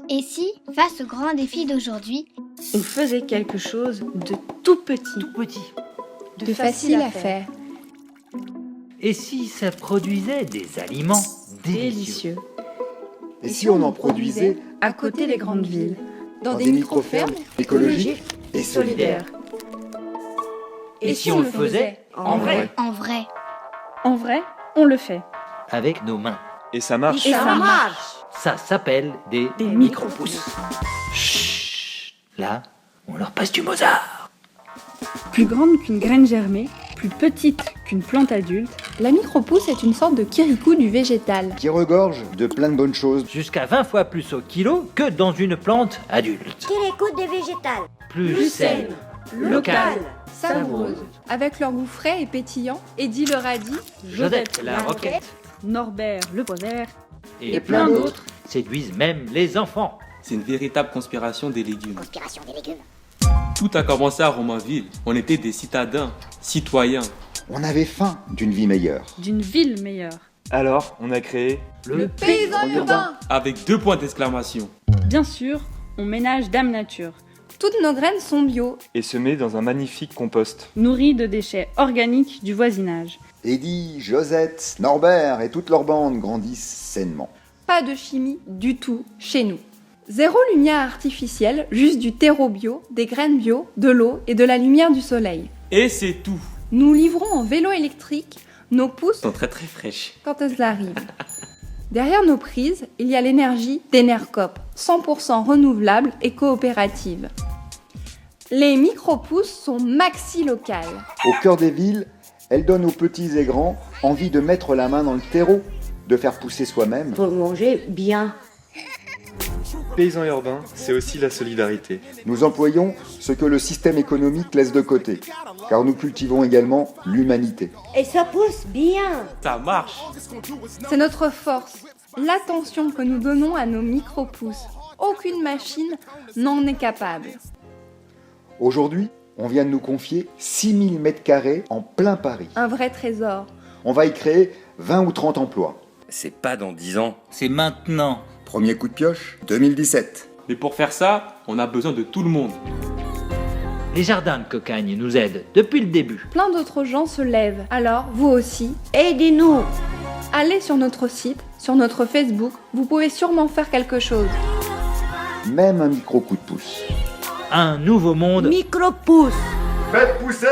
Et si, face aux grands défis d'aujourd'hui, on faisait quelque chose de tout petit, de facile à faire, Et si ça produisait des aliments délicieux? et si on en produisait à côté des grandes villes, dans des micro-fermes écologiques et solidaires. Et si on le faisait en vrai, en vrai, En vrai, on le fait. avec nos mains? Et ça marche. Et ça marche. Ça s'appelle des micro-pousses. Chut, là, on leur passe du Mozart. Plus grande qu'une graine germée, plus petite qu'une plante adulte, La micro-pousse est une sorte de kirikou du végétal. qui regorge de plein de bonnes choses. Jusqu'à 20 fois plus au kilo que dans une plante adulte. Quelle écoute des végétales. Plus saine, locale, Savoureuse. Avec leur goût frais et pétillant, Eddie le radis, Josette la roquette Norbert le pois vert, et plein plein d'autres d'autres séduisent même les enfants. C'est une véritable conspiration des légumes. Conspiration des légumes. Tout a commencé à Romainville. On était des citadins, citoyens. On avait faim d'une vie meilleure. d'une ville meilleure. Alors, on a créé Le paysan urbain. Avec 2 points d'exclamation. Bien sûr, on ménage Dame Nature, Toutes nos graines sont bio. et semé dans un magnifique compost. nourrie de déchets organiques du voisinage. Eddie, Josette, Norbert et toute leur bande grandissent sainement. Pas de chimie du tout chez nous. Zéro lumière artificielle, juste du terreau bio, des graines bio, de l'eau et de la lumière du soleil. Et c'est tout. Nous livrons en vélo électrique nos pousses Elles sont très très fraîches. quand elles arrivent. Derrière nos prises, il y a l'énergie d'Enercop, 100% renouvelable et coopérative. Les micro-pousses sont maxi-locales. Au cœur des villes, elles donnent aux petits et grands envie de mettre la main dans le terreau, de faire pousser soi-même. Pour manger bien. Paysan urbain, c'est aussi la solidarité. Nous employons ce que le système économique laisse de côté, car nous cultivons également l'humanité. Et ça pousse bien. Ça marche. C'est notre force, l'attention que nous donnons à nos micro-pousses. Aucune machine n'en est capable. Aujourd'hui, on vient de nous confier 6000 m² en plein Paris. Un vrai trésor. On va y créer 20 ou 30 emplois. C'est pas dans 10 ans. C'est maintenant. Premier coup de pioche, 2017. Mais pour faire ça, on a besoin de tout le monde. Les jardins de Cocagne nous aident depuis le début. Plein d'autres gens se lèvent. Alors, vous aussi, Aidez-nous. allez sur notre site, sur notre Facebook, vous pouvez sûrement faire quelque chose. Même un micro coup de pouce. Un nouveau monde Micro-pousse. Faites pousser!